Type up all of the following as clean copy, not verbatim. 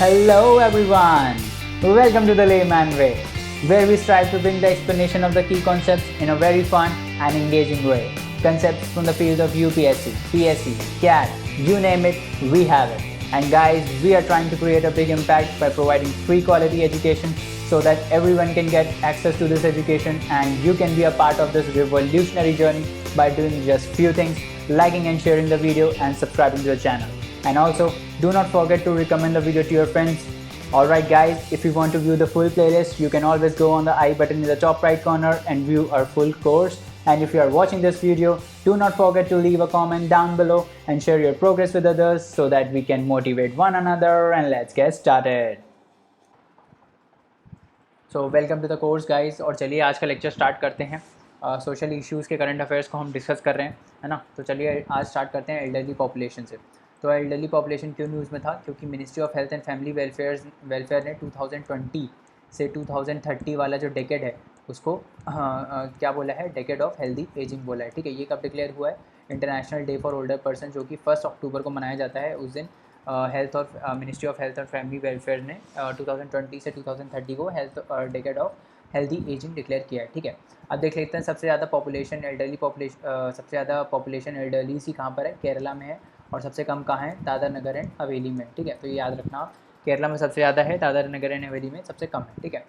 Hello everyone! Welcome to the Layman Way, where we strive to bring the explanation of the key concepts in a very fun and engaging way. Concepts from the field of UPSC, PSC, CAT, you name it, we have it. And guys, we are trying to create a big impact by providing free quality education so that everyone can get access to this education and you can be a part of this revolutionary journey by doing just few things, liking and sharing the video and subscribing to the channel. And also, do not forget to recommend the video to your friends. Alright guys, if you want to view the full playlist, you can always go on the I button in the top right corner and view our full course. And if you are watching this video, do not forget to leave a comment down below and share your progress with others so that we can motivate one another, and let's get started. So welcome to the course guys, और चलिए आज का lecture start करते हैं। Social issues के current affairs को हम discuss कर रहे हैं, है ना। तो चलिए आज स्टार्ट करते हैं एल्डरली पॉपुलेशन से। तो एल्डरली पॉपुलेशन क्यों न्यूज़ में था, क्योंकि ministry of health and family welfare ने 2020 से 2030 वाला जो डेकेड है उसको क्या बोला है, डेकेड ऑफ हेल्दी एजिंग बोला है। ठीक है, ये कब डिक्लेयर हुआ है? International day for older person, जो कि 1 अक्टूबर को मनाया जाता है। उस दिन हेल्थ और मिनिस्ट्री ऑफ हेल्थ और फैमिली वेलफेयर ने 2020 से 2030 को health decade of healthy ageing declare किया है। ठीक है, अब देख लेते हैं सबसे ज़्यादा पॉपुलेशन सबसे ज़्यादा पॉपुलेशन एल्डरलीज की कहाँ पर है। केरला में है, और सबसे कम कहाँ है? दादर नगर एंड हवेली में। ठीक है, तो ये याद रखना आप, केरला में सबसे ज़्यादा है, दादर नगर एंड हवेली में सबसे कम है। ठीक है,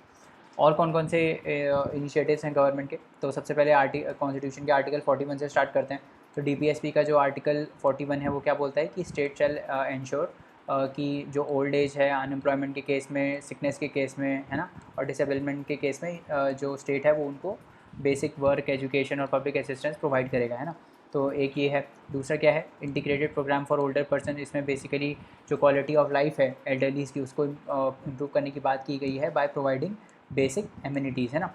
और कौन कौन से इनिशिएटिव्स हैं गवर्नमेंट के? तो सबसे पहले कॉन्स्टिट्यूशन के आर्टिकल 41 से स्टार्ट करते हैं। तो डीपीएसपी का जो आर्टिकल 41 है वो क्या बोलता है कि स्टेट शैल इंश्योर कि जो ओल्ड एज है, अनएम्प्लॉयमेंट के केस में, सिकनेस के केस में, है ना, और डिसेबलमेंट के केस में जो स्टेट है वो उनको बेसिक वर्क, एजुकेशन और पब्लिक असिस्टेंस प्रोवाइड करेगा, है ना। तो एक ये है। दूसरा क्या है? Integrated programme for older person. इसमें बेसिकली जो क्वालिटी ऑफ लाइफ है एल्डरलीज की उसको इम्प्रूव करने की बात की गई है बाय प्रोवाइडिंग बेसिक एमिनिटीज़, है ना।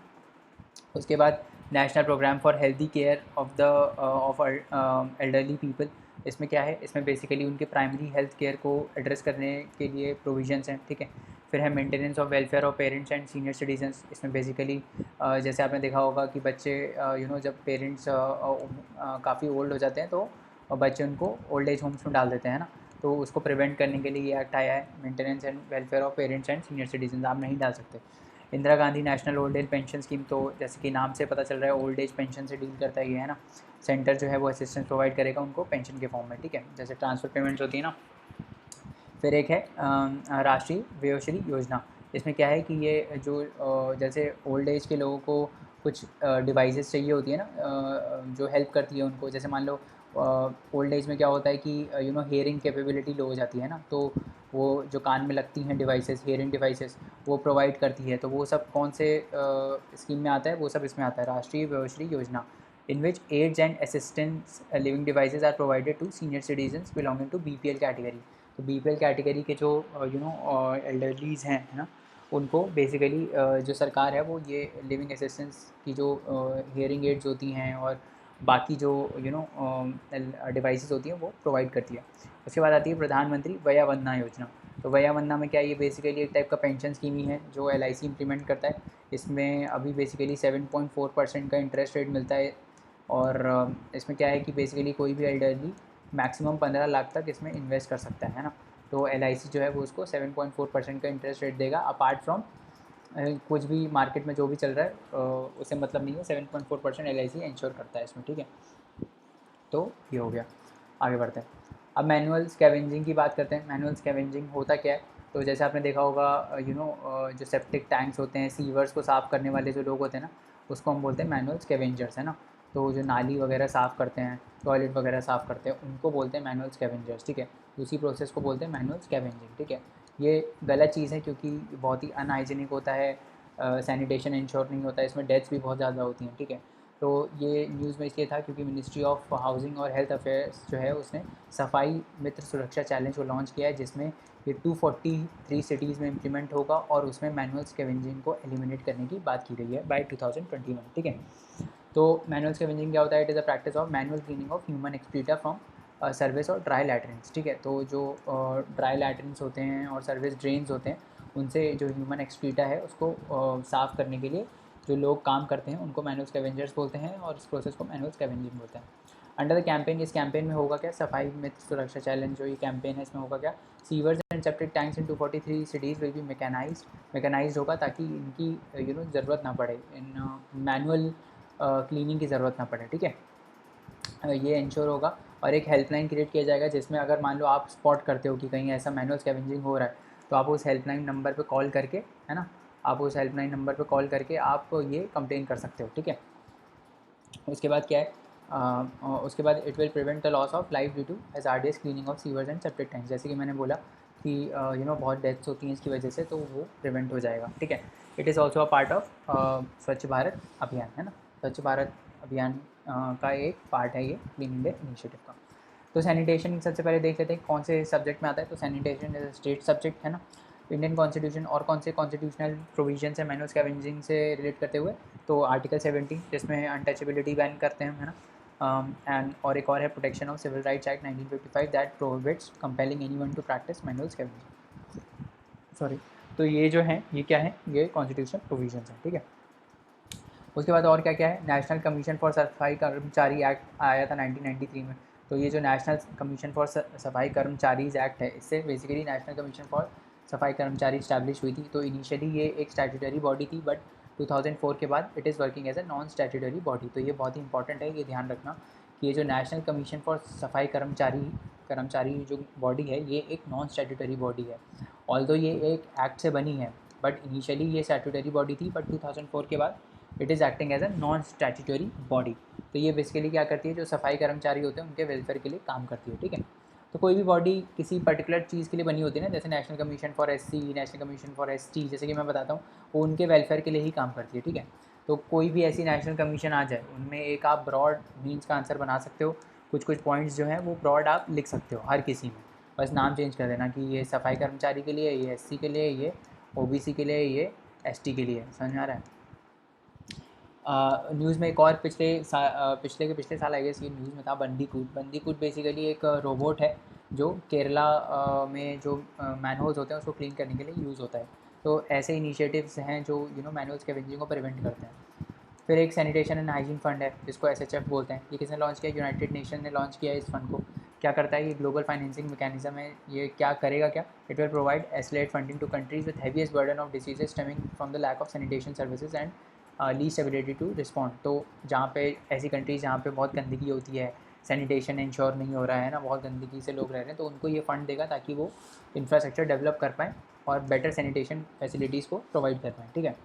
उसके बाद national programme for healthy care of elderly people. इसमें क्या है? इसमें बेसिकली उनके प्राइमरी हेल्थ केयर को एड्रेस करने के लिए प्रोविजंस हैं। ठीक है, फिर है maintenance of welfare of parents and senior citizens. इसमें बेसिकली जैसे आपने देखा होगा कि बच्चे जब पेरेंट्स काफ़ी ओल्ड हो जाते हैं तो बच्चे उनको ओल्ड एज होम्स में डाल देते हैं ना, तो उसको प्रिवेंट करने के लिए ये एक्ट आया है, maintenance and welfare of parents and senior citizens. आप नहीं डाल सकते। Indira Gandhi national old age pension scheme, तो जैसे कि नाम से पता चल रहा है ओल्ड एज पेंशन से डील करता है ये, है ना। सेंटर जो है वो असिस्टेंस प्रोवाइड करेगा उनको पेंशन के फॉर्म में। ठीक है, जैसे ट्रांसफ़र पेमेंट्स होती है ना। फिर एक है राष्ट्रीय वयोश्री योजना। इसमें क्या है कि ये जो जैसे ओल्ड एज के लोगों को कुछ डिवाइसेस चाहिए होती है ना, जो हेल्प करती है उनको। जैसे मान लो ओल्ड एज में क्या होता है कि हेयरिंग कैपेबिलिटी लो हो जाती है ना, तो वो जो कान में लगती हैं डिवाइसेस, हेयरिंग डिवाइसेस, वो प्रोवाइड करती है। तो वो सब कौन से स्कीम में आता है? वो सब इसमें आता है, Rashtriya Vayoshri Yojana. In which aids and assistance living devices are provided to senior citizens belonging to BPL category. तो बीपीएल कैटेगरी के जो एल्डरलीज हैं, है ना, उनको बेसिकली जो सरकार है वो ये लिविंग असिस्टेंस की जो हेयरिंग एड्स होती हैं और बाकी जो डिवाइसेस होती हैं वो प्रोवाइड करती है। उसके बाद आती है प्रधानमंत्री वया वंदना योजना। तो वया वंदना में क्या, ये बेसिकली एक टाइप का पेंशन स्कीम ही है जो एलआईसी इम्प्लीमेंट करता है। इसमें अभी बेसिकली 7.4% का इंटरेस्ट रेट मिलता है, और इसमें क्या है कि बेसिकली कोई भी एल्डरली मैक्सिमम 15 लाख तक इसमें इन्वेस्ट कर सकता है ना। तो एलआईसी जो है वो उसको 7.4% का इंटरेस्ट रेट देगा, अपार्ट फ्रॉम कुछ भी मार्केट में जो भी चल रहा है उससे मतलब नहीं है। 7.4% एलआईसी इंश्योर करता है इसमें। ठीक है, तो ये हो गया। आगे बढ़ते हैं। अब मैनुअल स्कैवेंजिंग की बात करते हैं। मैनुअल स्कैवेंजिंग होता क्या है? तो जैसे आपने देखा होगा जो सेप्टिक टैंक्स होते हैं, सीवर्स को साफ़ करने वाले जो लोग होते हैं ना, उसको हम बोलते हैं मैनुअल स्कैवेंजर्स, है ना। तो जो नाली वगैरह साफ़ करते हैं, टॉयलेट वगैरह साफ़ करते हैं, उनको बोलते हैं मैनुअल स्कैवेंजर्स। ठीक है, उसी प्रोसेस को बोलते हैं मैनुअल स्कैवेंजिंग। ठीक है, ये गलत चीज़ है क्योंकि बहुत ही अनहाइजीनिक होता है, सैनिटेशन इंश्योर नहीं होता है, इसमें डेथ्स भी बहुत ज़्यादा होती हैं। ठीक है, तो ये न्यूज़ में इसलिए था क्योंकि मिनिस्ट्री ऑफ हाउसिंग और हेल्थ अफेयर्स जो है उसने सफाई मित्र सुरक्षा चैलेंज को लॉन्च किया है, जिसमें ये 243 सिटीज़ में इम्प्लीमेंट होगा, और उसमें मैनुअल स्कैवेंजिंग को एलिमिनेट करने की बात की गई है बाय 2021। ठीक है, तो मैनुअल स्कैवेंजिंग क्या होता है? It is a practice of manual cleaning of human excreta from service और ड्राई लैट्रिन्स। ठीक है, तो जो ड्राई लैट्रिन्स होते हैं और सर्विस ड्रेन्स होते हैं, उनसे जो ह्यूमन एक्सक्रीटा है उसको साफ़ करने के लिए जो लोग काम करते हैं उनको मैनुअल स्कैवेंजर्स बोलते हैं, और इस प्रोसेस को मैनुअल स्कैवेंजिंग बोलते हैं। अंडर द कैंपेन, इस कैंपेन में होगा क्या? सफाई मित्र सुरक्षा चैलेंज जो ये कैंपेन है इसमें होगा क्या? Sewers and septic tanks in 243 cities will be mechanised होगा, ताकि इनकी ज़रूरत ना पड़े, इन मैनुअल क्लीनिंग की ज़रूरत ना पड़े, ठीक है। ये इंश्योर होगा। और एक हेल्पलाइन क्रिएट किया जाएगा, जिसमें अगर मान लो आप स्पॉट करते हो कि कहीं ऐसा मैनुअल स्कैवेंजिंग हो रहा है, तो आप उस हेल्पलाइन नंबर पे कॉल करके, है ना, आप उस हेल्पलाइन नंबर पे कॉल करके आप ये कंप्लेन कर सकते हो, ठीक है। उसके बाद क्या है, उसके बाद it will prevent the loss of life due to hazardous cleaning of sewers and septic tanks. जैसे कि मैंने बोला कि बहुत डेथ्स होती हैं इसकी वजह से, तो वो प्रिवेंट हो जाएगा, ठीक है। It is also a part of स्वच्छ भारत अभियान, है ना। स्वच्छ भारत अभियान का एक पार्ट है ये क्लीन इंडिया इनिशिएटिव का। तो सैनिटेशन सबसे पहले देख लेते हैं कौन से सब्जेक्ट में आता है। तो सैनिटेशन इज स्टेट सब्जेक्ट, है ना। इंडियन कॉन्स्टिट्यूशन और कौन से कॉन्स्टिट्यूशनल प्रोविजन है मैनुअल स्कैवेंजिंग से रिलेट करते हुए, तो आर्टिकल 17 जिसमें अनटचेबिलिटी बैन करते हैं, है ना। एंड और एक और है protection of civil rights act 1955 that prohibits compelling anyone to practise manual scavenging, sorry. तो ये जो है ये क्या है, ये कॉन्स्टिट्यूशनल प्रोविजंस हैं, ठीक है। उसके बाद और क्या क्या है, नेशनल कमीशन फॉर सफाई कर्मचारी एक्ट आया था 1993 में। तो ये जो नेशनल कमीशन फॉर सफाई कर्मचारीज एक्ट है, इससे बेसिकली नेशनल कमीशन फॉर सफाई कर्मचारी इस्टेब्लिश हुई थी। तो इनिशियली ये एक स्टैट्यूटरी बॉडी थी, बट 2004 के बाद it is working as a non statutory body. तो ये बहुत ही इंपॉर्टेंट है, ये ध्यान रखना कि ये जो नेशनल कमीशन फॉर सफाई कर्मचारी जो बॉडी है, ये एक नॉन स्टैट्यूटरी बॉडी है। ऑल्दो ये एक एक्ट से बनी है, बट इनिशियली ये स्टैट्यूटरी बॉडी थी, बट 2004 के बाद it is acting as a non statutory body. तो ये बेसिकली क्या करती है, जो सफाई कर्मचारी होते हैं उनके वेलफेयर के लिए काम करती है, ठीक है। तो कोई भी बॉडी किसी पर्टिकुलर चीज़ के लिए बनी होती है ना, जैसे national commission for SC, national commission for ST, जैसे कि मैं बताता हूँ, वो उनके वेलफेयर के लिए ही काम करती है, ठीक है। तो कोई भी ऐसी नेशनल कमीशन आ जाए, उनमें एक आप ब्रॉड मीन्स का आंसर बना सकते हो। कुछ कुछ पॉइंट्स जो हैं वो ब्रॉड आप लिख सकते हो हर किसी में, बस नाम चेंज कर देना कि ये सफाई कर्मचारी के लिए, ये एससी के लिए, ये ओबीसी के लिए, ये एसटी के लिए। समझ में आ रहा है। न्यूज़ में एक और पिछले साल आई गेस ये न्यूज़ में था, बंदीकूट बेसिकली एक रोबोट है जो केरला में जो मैनहोल्स होते हैं उसको क्लीन करने के लिए यूज़ होता है। तो ऐसे इनिशिएटिव्स हैं जो मैनुअल स्कैवेंजिंग को प्रिवेंट करते हैं। फिर एक सैनिटेशन एंड हाइजीन फंड है जिसको SHF बोलते हैं। ये किसने लॉन्च किया, यूनाइटेड नेशन ने लॉन्च किया है इस फंड को। क्या करता है, ये ग्लोबल फाइनेंसिंग मैकेनिज्म है। ये क्या करेगा, क्या इट विल प्रोवाइड एस्लेट funding to countries with heaviest burden of diseases stemming from the lack of sanitation services and least ability to respond. तो जहाँ पे ऐसी कंट्रीज़ जहाँ पे बहुत गंदगी होती है, सैनिटेशन इंश्योर नहीं हो रहा है ना, बहुत गंदगी से लोग रह रहे हैं, तो उनको ये फ़ंड देगा ताकि वो इंफ्रास्ट्रक्चर डेवलप कर पाएँ और बेटर सैनिटेशन फैसिलिटीज़ को प्रोवाइड कर पाएँ, ठीक है।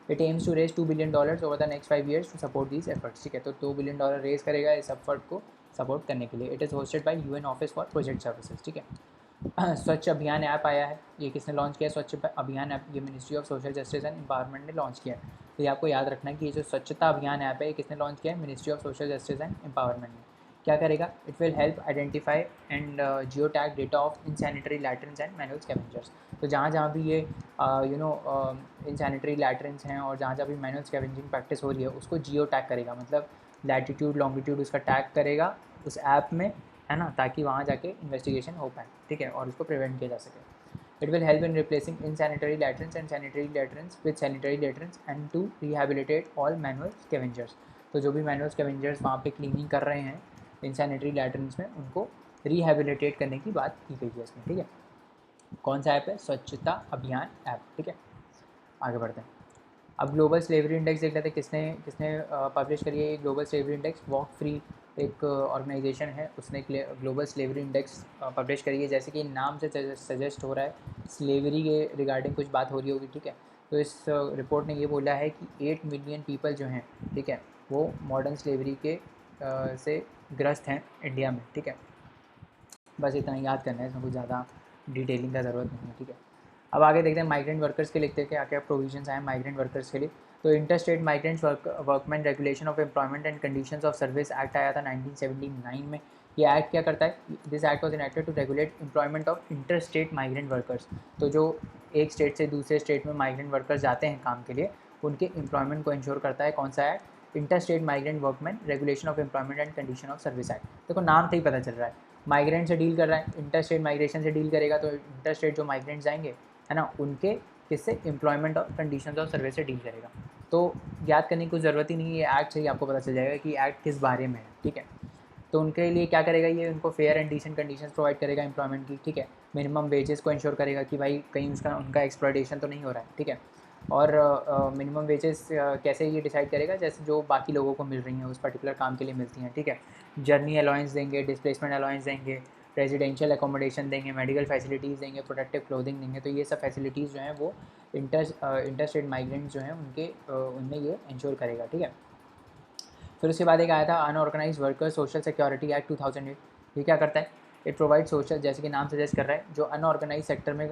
It aims to raise $2 billion over the next 5 years to support these efforts, ठीक है। तो $2 बिलियन रेज करेगा इस एफर्ट को सपोर्ट करने के लिए। It is hosted by UN office for project services, ठीक है। स्वच्छ अभियान ऐप आया है। ये किसने लॉन्च किया है, स्वच्छ अभियान ऐप, ये ministry of social justice and empowerment ने लॉन्च किया है। तो ये आपको याद रखना है कि ये जो स्वच्छता अभियान ऐप है, ये किसने लॉन्च किया है, ministry of social justice and empowerment ने। क्या करेगा, it will help identify and geo tag data of insanitary latrines and manual scavengers. तो जहाँ जहाँ भी ये इनसैनिटरी लैट्रिन्स हैं और जहाँ जहाँ भी मैनुअल स्कैवेंजिंग प्रैक्टिस हो रही है, उसको जियो टैग करेगा, मतलब लैटीट्यूड लॉन्गिट्यूड उसका टैग करेगा उस ऐप में, है ना, ताकि वहाँ जाके इन्वेस्टिगेशन हो पाए, ठीक है, और उसको प्रिवेंट किया जा सके। It will help in replacing insanitary latrines and sanitary latrines with sanitary latrines and to rehabilitate all manual scavengers. तो जो भी मैनुअल स्कैवेंजर्स वहाँ पे क्लीनिंग कर रहे हैं इनसैनिटरी लैट्रिन्स में, उनको रिहैबिलिटेट करने की बात की गई है इसमें, ठीक है। कौन सा ऐप है, स्वच्छता अभियान ऐप, ठीक है। आगे बढ़ते हैं। अब ग्लोबल स्लेवरी इंडेक्स देख लेते हैं, किसने किसने पब्लिश करी है। Global slavery index walk free एक ऑर्गेनाइजेशन है, उसने ग्लोबल स्लेवरी इंडेक्स पब्लिश करी है। जैसे कि नाम से सजेस्ट हो रहा है, स्लेवरी के रिगार्डिंग कुछ बात हो रही होगी, ठीक है। तो इस रिपोर्ट ने ये बोला है कि 8 मिलियन पीपल जो हैं, ठीक है, वो मॉडर्न स्लेवरी के से ग्रस्त हैं इंडिया में, ठीक है। बस इतना याद करना है, इसमें कुछ ज़्यादा डिटेलिंग का ज़रूरत नहीं है, ठीक है। अब आगे देखते हैं माइग्रेंट वर्कर्स के लिखते हैं क्या क्या प्रोविजंस आए माइग्रेंट वर्कर्स के लिए। तो inter state migrants workman regulation of employment and conditions of service act आया था 1979 में। ये एक्ट क्या करता है, this act was enacted to regulate employment of inter state migrant workers. तो जो एक स्टेट से दूसरे स्टेट में माइग्रेंट वर्कर्स जाते हैं काम के लिए, उनके एम्प्लॉयमेंट को इंश्योर करता है कौन सा act, inter state migrant workman regulation of employment and condition of service act. देखो नाम से ही पता चल रहा है, माइग्रेंट से डील कर रहा है, इंटर स्टेट माइग्रेशन से डील करेगा, तो इंटर स्टेट जो माइग्रेंट्स आएंगे, है ना, उनके किससे, एम्प्लॉयमेंट और कंडीशंस ऑफ सर्विस से डील करेगा। तो याद करने की कोई ज़रूरत ही नहीं है, ये एक्ट से ही आपको पता चल जाएगा कि एक्ट किस बारे में है, ठीक है। तो उनके लिए क्या करेगा ये, उनको fair and decent conditions provide करेगा एम्प्लॉयमेंट की, ठीक है। मिनिमम वेजेस को इंश्योर करेगा कि भाई कहीं उसका उनका एक्सप्लॉयटेशन तो नहीं हो रहा है, ठीक है। और मिनिमम वेजेस कैसे ये डिसाइड करेगा, जैसे जो बाकी लोगों को मिल रही हैं उस पर्टिकुलर काम के लिए मिलती हैं, ठीक है। जर्नी अलाउंस देंगे, डिस्प्लेसमेंट अलाउंस देंगे, रेजिडेंशियल एकोमोडेशन देंगे, मेडिकल फैसिलिटीज़ देंगे, प्रोटेक्टिव क्लोथिंग देंगे। तो ये सब फैसिलिटीज़ जो हैं वो इंटर स्टेट माइग्रेंट्स जो हैं उनके उनमें ये इंश्योर करेगा, ठीक है। फिर उसके बाद एक आया था unorganised workers social security act 2008। ये क्या करता है, इट प्रोवाइड सोशल, जैसे कि नाम सजेस्ट कर रहा है, जो अनऑर्गेनाइज सेक्टर में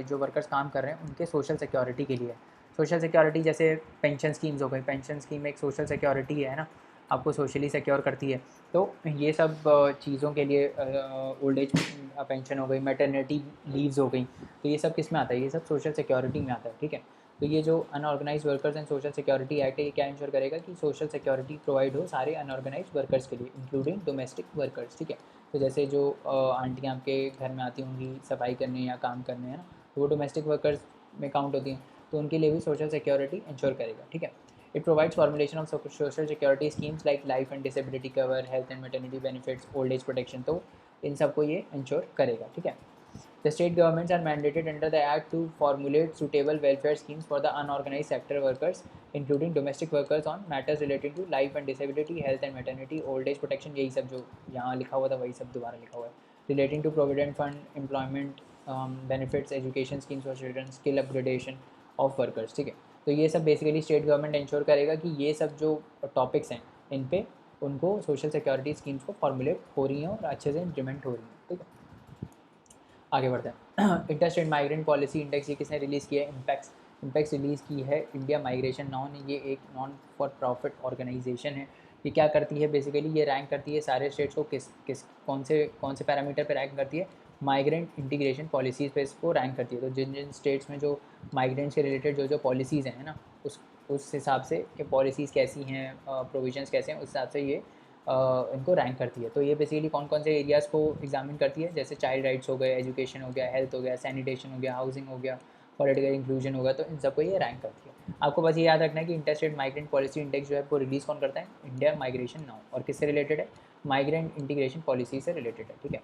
जो वर्कर्स काम कर रहे हैं उनके सोशल सिक्योरिटी के लिए। सोशल सिक्योरिटी जैसे पेंशन स्कीम्स हो गई, पेंशन स्कीम एक सोशल सिक्योरिटी है ना, आपको सोशली सिक्योर करती है। तो ये सब चीज़ों के लिए ओल्ड एज पेंशन हो गई, मैटरनिटी लीव्स हो गई, तो ये सब किस में आता है, ये सब सोशल सिक्योरिटी में आता है, ठीक है। तो ये जो unorganised workers and social security act है, ये क्या इंश्योर करेगा कि सोशल सिक्योरिटी प्रोवाइड हो सारे अनऑर्गेनाइज वर्कर्स के लिए, इंक्लूडिंग डोमेस्टिक वर्कर्स, ठीक है। तो जैसे जो आंटियाँ आपके घर में आती होंगी सफाई करने या काम करने, है ना, तो वो डोमेस्टिक वर्कर्स में काउंट होती हैं, तो उनके लिए भी सोशल सिक्योरिटी इंश्योर करेगा, ठीक है। It provides formulation of social security schemes like life and disability cover, health and maternity benefits, old age protection, तो इन सबको ये इंश्योर करेगा, ठीक है। The state governments are mandated under the Act to formulate suitable welfare schemes for the unorganized sector workers, including domestic workers, on matters relating to life and disability, health and maternity, old age protection, यही सब जो यहाँ लिखा हुआ था वही सब दोबारा लिखा हुआ है, relating to provident fund, employment benefits, education schemes for children, skill upgradation of workers, ठीक है। तो ये सब बेसिकली स्टेट गवर्नमेंट इंश्योर करेगा कि ये सब जो टॉपिक्स हैं इन पे उनको सोशल सिक्योरिटी स्कीम्स को फॉर्मुलेट हो रही हैं और अच्छे से इम्प्लीमेंट हो रही हैं, ठीक है। आगे बढ़ते हैं। Inter state migrant policy index ये किसने रिलीज़ किया है, इम्पैक्स। इम्पैक्स रिलीज़ की है इंडिया माइग्रेशन नाउ ने, ये एक नॉन फॉर प्रॉफिट ऑर्गेनाइजेशन है। ये क्या करती है बेसिकली, ये रैंक करती है सारे स्टेट्स को किस कौन से पैरामीटर पे रैंक करती है, माइग्रेंट इंटीग्रेशन पॉलिसीज़ पे इसको रैंक करती है। तो जिन जिन स्टेट्स में जो माइग्रेंट्स के रिलेटेड जो जो पॉलिसीज़ हैं ना, उस हिसाब से कि पॉलिसीज़ कैसी हैं, प्रोविजंस कैसे हैं, उस हिसाब से ये इनको रैंक करती है। तो ये बेसिकली कौन कौन से एरियाज़ को एग्जामिन करती है, जैसे चाइल्ड राइट्स हो गए, एजुकेशन हो गया, हेल्थ हो गया, सैनिटेशन हो गया, हाउसिंग हो गया, पॉलिटिकल इंक्लूजन होगा, तो इन सबको ये रैंक करती है। आपको बस ये याद रखना है कि inter state migrant policy index जो है वो रिलीज़ कौन करता है, इंडिया माइग्रेशन नाउ, और किससे रिलेटेड है, माइग्रेंट इंटीग्रेशन पॉलिसी से रिलेटेड है, ठीक है।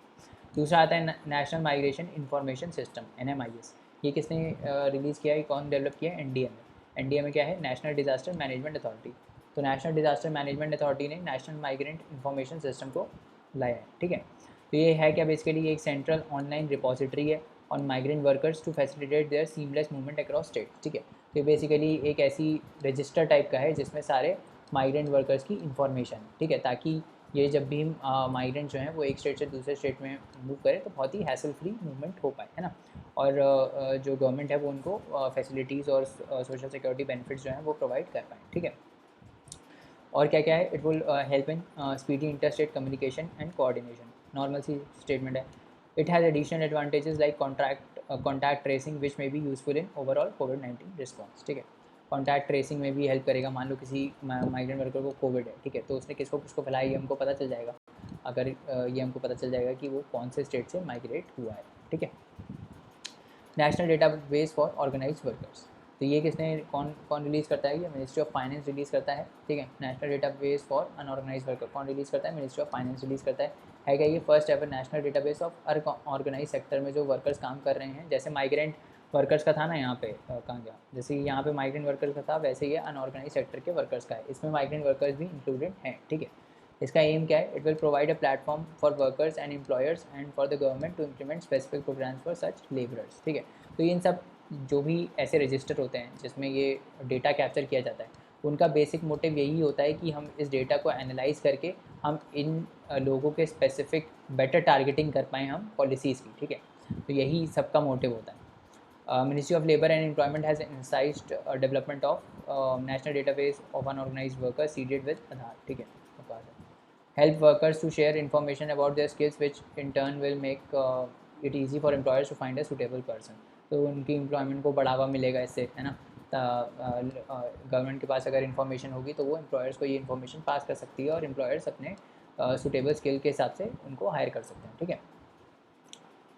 दूसरा आता है national migration information system, NMIS। ये किसने रिलीज़ किया है, कौन डेवलप किया है, NDA में। NDA में क्या है, नेशनल डिजास्टर मैनेजमेंट अथॉरिटी। तो नेशनल डिजास्टर मैनेजमेंट अथॉरिटी ने नेशनल माइग्रेंट इंफॉर्मेशन सिस्टम को लाया है, ठीक है। तो ये है क्या बेसिकली, ये एक सेंट्रल ऑनलाइन रिपोजिटरी है on migrant workers to facilitate their seamless movement across state, ठीक है। तो ये बेसिकली एक ऐसी रजिस्टर टाइप का है जिसमें सारे माइग्रेंट वर्कर्स की इंफॉर्मेशन है, ठीक है, ताकि ये जब भी माइग्रेंट जो हैं वो एक स्टेट से दूसरे स्टेट में मूव करें तो बहुत ही हैसल फ्री मूवमेंट हो पाए, है ना। और जो गवर्नमेंट है वो उनको फैसिलिटीज़ और सोशल सिक्योरिटी बेनिफिट्स जो हैं वो प्रोवाइड कर पाएँ, ठीक है। और क्या क्या है, it will help in speedy interstate communication and coordination, normal सी स्टेटमेंट है। It has additional advantages like contact tracing which may be useful in overall कोविड-19 रिस्पॉन्स, ठीक है। कॉन्टैक्ट ट्रेसिंग में भी हेल्प करेगा, मान लो किसी माइग्रेंट वर्कर को कोविड है, ठीक है, तो उसने किसको किसको फैलाया ये हमको पता चल जाएगा, अगर ये हमको पता चल जाएगा कि वो कौन से स्टेट से माइग्रेट हुआ है, ठीक है। National database for organised workers, तो ये किसने कौन कौन रिलीज़ करता है, ये मिनिस्ट्री ऑफ फाइनेंस रिलीज़ करता है, ठीक है। National database for unorganised worker कौन रिलीज़ करता है, मिनिस्ट्री ऑफ फाइनेंस रिलीज़ करता है क्या ये first ever national database of organised sector में जो वर्कर्स काम कर रहे हैं, जैसे माइग्रेंट वर्कर्स का था ना यहाँ पे कहाँ गया, जैसे यहाँ पे माइग्रेंट वर्कर्स का था वैसे ये अनऑर्गेनाइज सेक्टर के वर्कर्स का है, इसमें माइग्रेंट वर्कर्स भी इंक्लूडेड हैं, ठीक है। इसका एम क्या है, it will provide a platform for workers and employers and for the government to implement specific programmes for such labourers, ठीक है। तो इन सब जो भी ऐसे रजिस्टर होते हैं जिसमें ये डेटा कैप्चर किया जाता है, उनका बेसिक मोटिव यही होता है कि हम इस डेटा को एनालाइज करके हम इन लोगों के स्पेसिफिक बेटर टारगेटिंग कर पाएँ हम पॉलिसीज़ की, ठीक है। तो यही सबका मोटिव होता है। Ministry of labour and employment has incised development of national database of unorganised workers seeded with Aadhaar, ठीक है। Help workers to share information about their skills which in turn will make it easy for employers to find a suitable person। तो उनकी employment को बढ़ावा मिलेगा इससे, है ना। गवर्नमेंट के पास अगर इन्फॉर्मेशन होगी तो वो एम्प्लॉयर्स को ये इन्फॉर्मेशन पास कर सकती है और एम्प्लॉयर्स अपने सूटेबल स्किल के हिसाब से उनको हायर कर सकते हैं, ठीक है।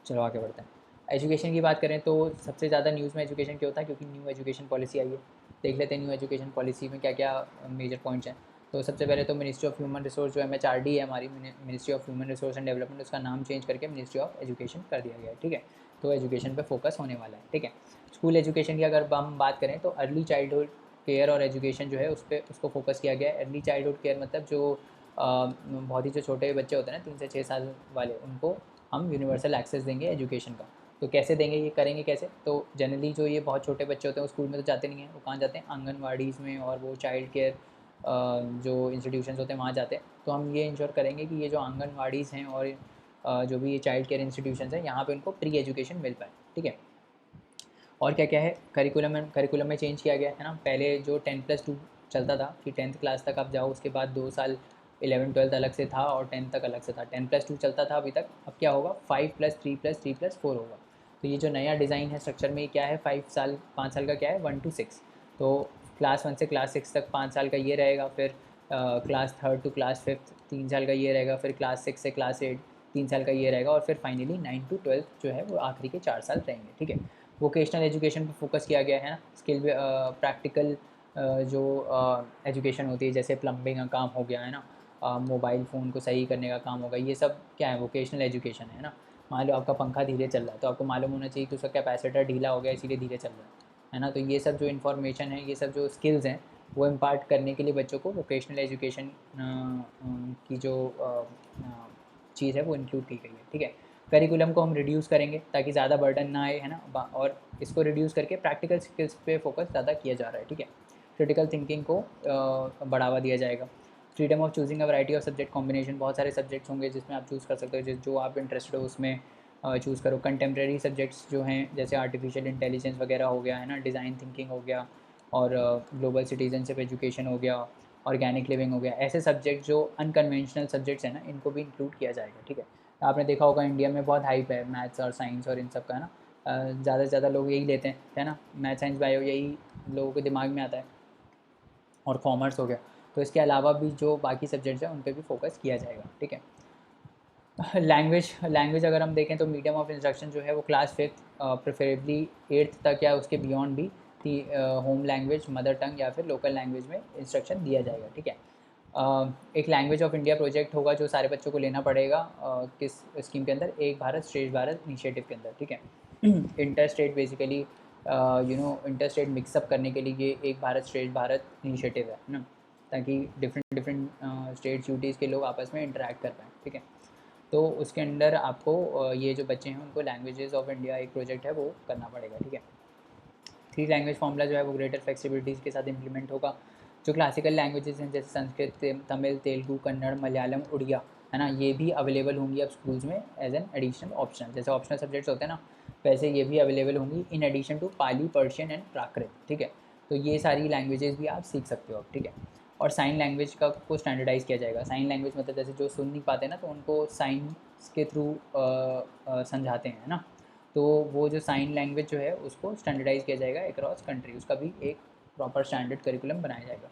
चलो आगे बढ़ते हैं। एजुकेशन की बात करें तो सबसे ज़्यादा न्यूज़ में एजुकेशन क्यों होता है, क्योंकि न्यू एजुकेशन पॉलिसी आई है। देख लेते हैं न्यू एजुकेशन पॉलिसी में क्या क्या मेजर पॉइंट्स हैं। तो सबसे पहले तो मिनिस्ट्री ऑफ ह्यूमन रिसोर्स जो MHRD है हमारी, ministry of human resource and development, उसका नाम चेंज करके मिनिस्ट्री ऑफ एजुकेशन कर दिया गया है, ठीक है। तो एजुकेशन पे फोकस होने वाला है, ठीक है। स्कूल एजुकेशन की अगर हम बात करें तो अर्ली चाइल्डहुड केयर और एजुकेशन जो है उसको फोकस किया गया है। अर्ली चाइल्डहुड केयर मतलब जो बहुत ही जो छोटे बच्चे होते हैं ना 3 से 6 साल वाले, उनको हम यूनिवर्सल एक्सेस देंगे एजुकेशन का। तो कैसे देंगे, ये करेंगे कैसे? तो जनरली जो ये बहुत छोटे बच्चे होते हैं वो स्कूल में तो जाते नहीं हैं, वो कहाँ जाते हैं? आंगनवाड़ीज़ में, और वो चाइल्ड केयर जो इंस्टीट्यूशंस होते हैं वहाँ जाते हैं। तो हम ये इंश्योर करेंगे कि ये जो आंगनवाड़ीज़ हैं और जो भी ये चाइल्ड केयर इंस्टीट्यूशंस हैं यहाँ पे उनको प्री एजुकेशन मिल पाए, ठीक है। और क्या क्या है करिकुलम में चेंज किया गया है ना। पहले जो 10+2 चलता था कि 10th क्लास तक आप जाओ, उसके बाद 2 साल 11th-12th अलग से था और 10th तक अलग से था। 10+2 चलता था अभी तक, अब क्या होगा 5+3+3+4 होगा। तो ये जो नया डिज़ाइन है स्ट्रक्चर में, क्या है 5 साल का क्या है 1 to 6। तो क्लास 1 से क्लास 6 तक 5 साल का ये रहेगा, फिर class 3rd to class 5th 3 साल का ये रहेगा, फिर क्लास 6 से क्लास 8 3 साल का ये रहेगा, और फिर फाइनली 9 to 12th जो है वो आखिरी के 4 साल रहेंगे, ठीक है। वोकेशनल एजुकेशन पे फोकस किया गया है ना। स्किल प्रैक्टिकल जो एजुकेशन होती है, जैसे प्लम्बिंग का काम हो गया है ना, मोबाइल फ़ोन को सही करने का काम होगा, ये सब क्या है वोकेशनल एजुकेशन है ना। मान लो आपका पंखा धीरे चल रहा है तो आपको मालूम होना चाहिए कि उसका कैपेसिटर ढीला हो गया इसीलिए धीरे चल रहा है ना। तो ये सब जो इन्फॉर्मेशन है, ये सब जो स्किल्स हैं वो इम्पार्ट करने के लिए बच्चों को वोकेशनल एजुकेशन की जो चीज़ है वो इंक्लूड की गई है, ठीक है। करिकुलम को हम रिड्यूस करेंगे ताकि ज़्यादा बर्डन ना आए, है ना, और इसको रिड्यूस करके प्रैक्टिकल स्किल्स पे फोकस ज़्यादा किया जा रहा है, ठीक है। क्रिटिकल थिंकिंग को बढ़ावा दिया जाएगा। Freedom of choosing a variety of subject combination, बहुत सारे सब्जेक्ट्स होंगे जिसमें आप चूज़ कर सकते हो, जो आप इंटरेस्टेड हो उसमें चूज़ करो। कंटेम्प्रेरी सब्जेक्ट्स जो हैं जैसे आर्टिफिशियल इंटेलिजेंस वगैरह हो गया है ना, डिज़ाइन थिंकिंग हो गया, और ग्लोबल सिटीजनशिप एजुकेशन हो गया, ऑर्गेनिक लिविंग हो गया। ऐसे सब्जेक्ट जो अनकन्वेंशनल सब्जेक्ट्स हैं ना, इनको भी इंक्लूड किया जाएगा, ठीक है। आपने देखा होगा इंडिया में बहुत हाइप है मैथ्स और साइंस और इन सब का, है ना। ज़्यादा से ज़्यादा लोग यही लेते हैं, है ना, मैथ साइंस बायो, यही लोगों के दिमाग में आता है, और कॉमर्स हो गया। तो इसके अलावा भी जो बाकी सब्जेक्ट्स हैं उन पे भी फोकस किया जाएगा, ठीक है। लैंग्वेज अगर हम देखें तो मीडियम ऑफ इंस्ट्रक्शन जो है वो क्लास 5th प्रेफरेबली 8th तक या उसके बियॉन्ड भी होम लैंग्वेज, मदर टंग या फिर लोकल लैंग्वेज में इंस्ट्रक्शन दिया जाएगा, ठीक है। एक लैंग्वेज ऑफ इंडिया प्रोजेक्ट होगा जो सारे बच्चों को लेना पड़ेगा किस स्कीम के अंदर, एक भारत श्रेष्ठ भारत इनिशिएटिव के अंदर, ठीक है। Inter state basically inter state mix up करने के लिए ये एक भारत श्रेष्ठ भारत इनिशिएटिव है ना, ताकि डिफरेंट डिफरेंट स्टेट यूटीज़ के लोग आपस में इंटरेक्ट कर पाएँ, ठीक है। तो उसके अंदर आपको ये जो बच्चे हैं उनको लैंग्वेजेस ऑफ इंडिया एक प्रोजेक्ट है वो करना पड़ेगा, ठीक है। 3 लैंग्वेज फॉर्मूला जो है वो ग्रेटर फ्लेक्सिबिलिटीज़ के साथ इंप्लीमेंट होगा। जो क्लासिकल लैंग्वेजेस हैं जैसे संस्कृत, तमिल, तेलुगु, कन्नड़, मलयालम, उड़िया, है ना, ये भी अवेलेबल होंगी अब स्कूल्स में एज एन एडिशनल ऑप्शन। जैसे ऑप्शनल सब्जेक्ट्स होते हैं ना, वैसे ये भी अवेलेबल होंगी in addition to Pali, Persian and Prakrit, ठीक है। तो ये सारी लैंग्वेजेस भी आप सीख सकते हो अब, ठीक है। और साइन लैंग्वेज का को स्टैंडर्डाइज़ किया जाएगा। साइन लैंग्वेज मतलब जैसे जो सुन नहीं पाते ना तो उनको साइंस के थ्रू समझाते हैं ना। तो वो जो साइन लैंग्वेज जो है उसको स्टैंडर्डाइज़ किया जाएगा अक्रॉस कंट्री, उसका भी एक प्रॉपर स्टैंडर्ड करिकुलम बनाया जाएगा।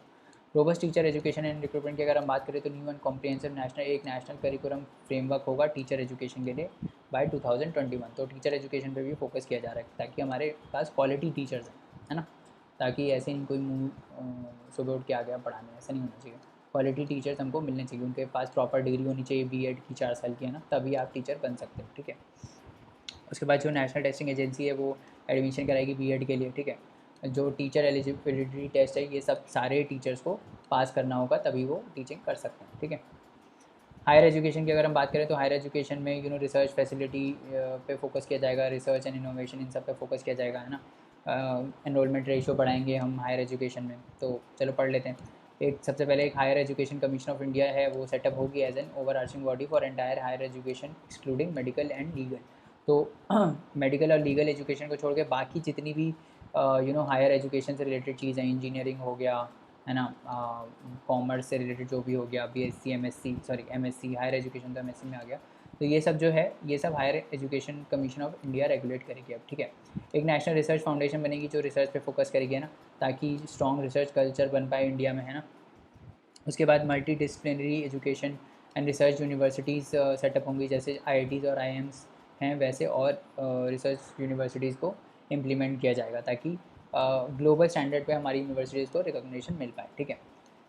Robust teacher education and recruitment की अगर हम बात करें तो new and comprehensive national curriculum framework होगा टीचर एजुकेशन के लिए बाय 2021। तो टीचर एजुकेशन पे भी फोकस किया जा रहा है ताकि हमारे पास क्वालिटी टीचर्स हैं, है ना। ताकि ऐसे नहीं कोई मुँह सुबह उठ के आ गया पढ़ाने, ऐसा नहीं होना चाहिए। क्वालिटी टीचर्स हमको मिलने चाहिए, उनके पास प्रॉपर डिग्री होनी चाहिए बीएड की 4 साल की, है ना, तभी आप टीचर बन सकते हो, ठीक है। उसके बाद जो नेशनल टेस्टिंग एजेंसी है वो एडमिशन कराएगी बीएड के लिए, ठीक है। जो टीचर एलिजिबिलिटी टेस्ट है ये सब सारे टीचर्स को पास करना होगा तभी वो टीचिंग कर सकते हैं, ठीक है। हायर एजुकेशन की अगर हम बात करें तो हायर एजुकेशन में रिसर्च फैसिलिटी पे फोकस किया जाएगा, रिसर्च एंड इनोवेशन इन सब पे फोकस किया जाएगा, है ना। एनरोलमेंट रेशियो बढ़ाएंगे हम हायर एजुकेशन में, तो चलो पढ़ लेते हैं। एक सबसे पहले एक higher education commission of India है वो सेटअप होगी as an over arching body for entire higher education excluding medical and legal. तो मेडिकल और लीगल एजुकेशन को छोड़ के बाकी जितनी भी हायर एजुकेशन से रिलेटेड चीज़ें, इंजीनियरिंग हो गया, है ना, कॉमर्स से रिलेटेड जो भी हो गया, BSc, MSc, sorry MSc, higher education तो एमएससी में आ गया। तो ये सब जो है ये सब higher education commission of India regulate करेगी अब, ठीक है। एक नेशनल रिसर्च फाउंडेशन बनेगी जो रिसर्च पे फोकस करेगी, है ना, ताकि स्ट्रॉन्ग रिसर्च कल्चर बन पाए इंडिया में, है ना। उसके बाद multi disciplinary education and research universities setup होंगी, जैसे आईआईटीज़ और आईएम्स हैं वैसे, और रिसर्च यूनिवर्सिटीज़ को इम्प्लीमेंट किया जाएगा ताकि ग्लोबल स्टैंडर्ड पे हमारी यूनिवर्सिटीज़ को रिकॉग्निशन मिल पाए, ठीक है।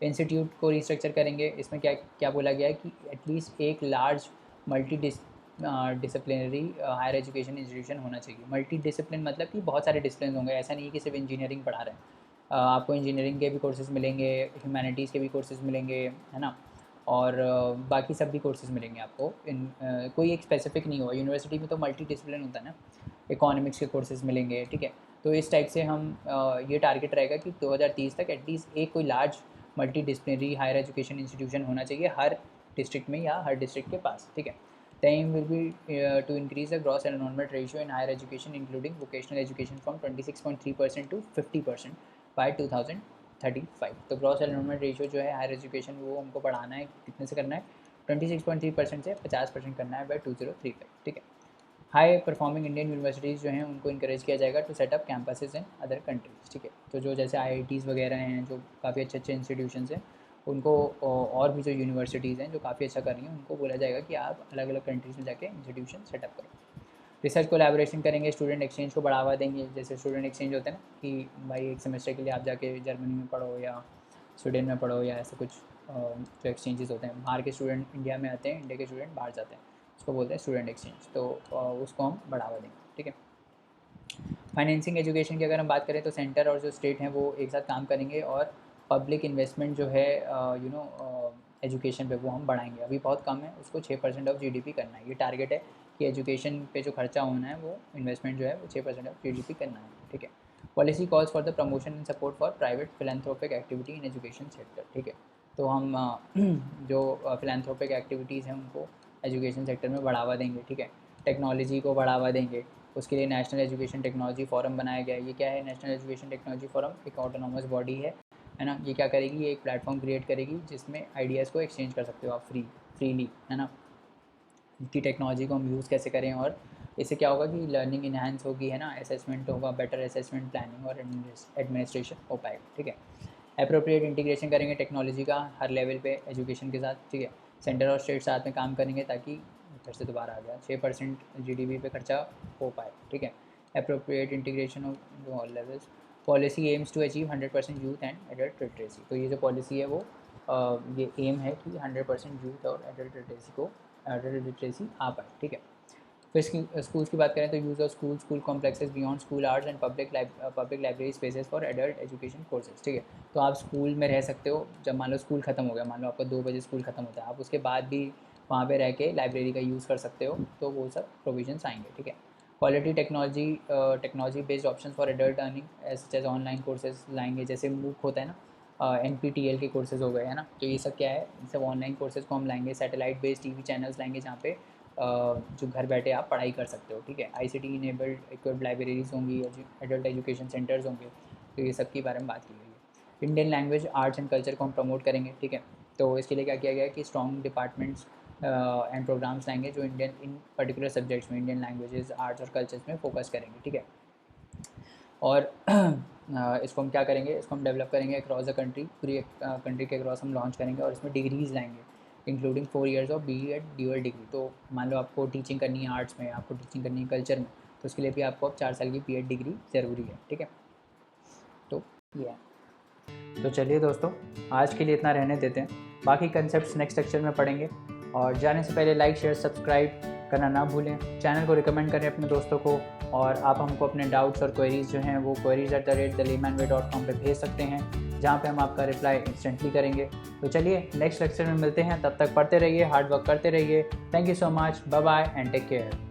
इंस्टीट्यूट को रिस्ट्रक्चर करेंगे। इसमें क्या क्या बोला गया है कि एटलीस्ट एक large multi disciplinary higher education institution होना चाहिए। मल्टी डिसिप्लिन मतलब कि बहुत सारे डिसिप्लिन होंगे, ऐसा नहीं है कि सिर्फ इंजीनियरिंग पढ़ा रहे हैं। आपको इंजीनियरिंग के भी कोर्सेज़ मिलेंगे, ह्यूमैनिटीज़ के भी कोर्सेज़ मिलेंगे, है ना, और बाकी सब भी कोर्सेज़ मिलेंगे आपको। कोई एक स्पेसिफिक नहीं होगा। यूनिवर्सिटी में तो मल्टी डिसिप्लिन होता है ना, इकोनॉमिक्स के कोर्सेज़ मिलेंगे, ठीक है। तो इस टाइप से हम ये टारगेट रहेगा कि 2030 तक एटलीस्ट एक कोई large multi disciplinary higher education institution होना चाहिए हर डिस्ट्रिक्ट में या हर डिस्ट्रिक्ट के पास, ठीक है। The aim will be to increase the gross enrollment ratio in higher education including vocational education from 26.3% to 50% by 2035। तो ग्रॉस एनरोलमेंट रेशियो जो है हायर एजुकेशन वो हमको बढ़ाना है, कितने से करना है, 26.3% से 50% करना है बाय 2035, ठीक है। हाई परफॉर्मिंग इंडियन यूनिवर्सिटीज़ जो हैं उनको इंकरेज किया जाएगा to set up campuses in other countries, ठीक है। तो जो जैसे IITs वगैरह हैं, जो काफ़ी अच्छे अच्छे इंस्टीट्यूशंस हैं, उनको और भी जो यूनिवर्सिटीज़ हैं जो काफ़ी अच्छा कर रही हैं, उनको बोला जाएगा कि आप अलग अलग कंट्रीज़ में जाके इंस्टीट्यूशन सेटअप करो। रिसर्च कोलैबोरेशन करेंगे, स्टूडेंट एक्सचेंज को बढ़ावा देंगे। जैसे स्टूडेंट एक्सचेंज होते हैं ना कि भाई एक सेमेस्टर के लिए आप जाके जर्मनी में पढ़ो या स्वीडन में पढ़ो, या ऐसे कुछ जो एक्सचेंजेस होते हैं, बाहर के स्टूडेंट इंडिया में आते हैं, इंडिया के स्टूडेंट बाहर जाते हैं, उसको बोलते हैं स्टूडेंट एक्सचेंज। तो उसको हम बढ़ावा देंगे, ठीक है। फाइनेंसिंग एजुकेशन की अगर हम बात करें तो सेंटर और जो स्टेट हैं वो एक साथ काम करेंगे और पब्लिक इन्वेस्टमेंट जो है एजुकेशन पे वो हम बढ़ाएंगे। अभी बहुत कम है, उसको 6% ऑफ GDP करना है। ये टारगेट है कि एजुकेशन पे जो खर्चा होना है वो इन्वेस्टमेंट जो है वो 6% ऑफ GDP करना है, ठीक है। Policy calls for the promotion and support for private philanthropic activity in education sector, ठीक है। तो हम जो फिलैंथ्रोपिक एक्टिविटीज़ हैं उनको एजुकेशन सेक्टर में बढ़ावा देंगे, ठीक है। टेक्नोलॉजी को बढ़ावा देंगे, उसके लिए नेशनल एजुकेशन टेक्नोलॉजी फोरम बनाया गया है। ये क्या है, नेशनल एजुकेशन टेक्नोलॉजी फोरम एक ऑटोनॉमस बॉडी है ना। ये क्या करेगी, ये एक प्लेटफॉर्म क्रिएट करेगी जिसमें आइडियाज़ को एक्सचेंज कर सकते हो आप फ्रीली, है ना, कि टेक्नोलॉजी को हम यूज़ कैसे करें। और इससे क्या होगा कि लर्निंग इन्हांस होगी, है ना, असेसमेंट होगा, बेटर असेसमेंट, प्लानिंग और एडमिनिस्ट्रेशन हो पाएगा, ठीक है। अप्रोप्रिएट इंटीग्रेशन करेंगे टेक्नोलॉजी का हर लेवल पे एजुकेशन के साथ, ठीक है। सेंटर और स्टेट साथ में काम करेंगे ताकि फिर से दोबारा आ गया 6% GDP पे खर्चा हो पाए, ठीक है। Appropriate integration of all levels. Policy aims to achieve 100% youth and adult literacy. तो ये जो पॉलिसी है वो ये एम है कि 100% यूथ और एडल्ट लिटरेसी आ पाए, ठीक है। फिर स्कूल्स की बात करें तो use of school complexes beyond school hours and public library spaces for adult education courses, ठीक है। तो आप स्कूल में रह सकते हो, जब मान लो स्कूल ख़त्म हो गया, मान लो आपका 2 बजे स्कूल ख़त्म होता है, आप उसके बाद भी वहाँ पे रह के लाइब्रेरी का यूज़ कर सकते हो, तो वो सब प्रोविजंस आएंगे, ठीक है। Quality technology based option for adult earning such as online courses लाएंगे। जैसे MOOC होता है ना, NPTEL के कोर्सेज़ हो गए, है ना। तो ये सब क्या है, सब ऑनलाइन कोर्सेज़ को हम लाएंगे। सैटेलाइट बेस्ड TV चैनल्स लाएंगे जहाँ पे जो घर बैठे आप पढ़ाई कर सकते हो, ठीक है। ICT इनेबल्ड इक्विप्ड लाइब्रेरीज होंगी, एडल्ट एजुकेशन सेंटर्स होंगे। तो ये सब के बारे में बात की गई है। Indian language arts and culture को हम प्रमोट करेंगे, ठीक है। तो इसके लिए क्या किया गया है कि स्ट्रॉन्ग डिपार्टमेंट्स एंड प्रोग्राम्स लाएंगे जो इंडियन इन पर्टिकुलर सब्जेक्ट्स में, इंडियन लैंग्वेजेस, आर्ट्स और कल्चर्स में फोकस करेंगे, ठीक है। और इसको हम क्या करेंगे, इसको हम डेवलप करेंगे अक्रॉस द कंट्री, पूरी कंट्री के अक्रॉस हम लॉन्च करेंगे। और इसमें डिग्रीज़ लाएंगे including 4 years of BEd dual degree. तो मान लो आपको टीचिंग करनी है आर्ट्स में, आपको टीचिंग करनी है कल्चर में, तो उसके लिए भी आपको अब 4 साल की BEd डिग्री ज़रूरी है, ठीक है। तो ये है। तो चलिए दोस्तों, आज के लिए इतना रहने देते हैं, बाकी कंसेप्ट्स नेक्स्ट लेक्चर में पढ़ेंगे। और जाने से पहले लाइक शेयर सब्सक्राइब करना ना भूलें, चैनल को रिकमेंड करें अपने दोस्तों को। और आप हमको अपने डाउट्स और क्वेरीज़ जो हैं वो queries@thelaymanway.com पे भेज सकते हैं, जहाँ पे हम आपका रिप्लाई इंस्टेंटली करेंगे। तो चलिए नेक्स्ट लेक्चर में मिलते हैं, तब तक पढ़ते रहिए, हार्ड वर्क करते रहिए। Thank you so much, bye bye and take care.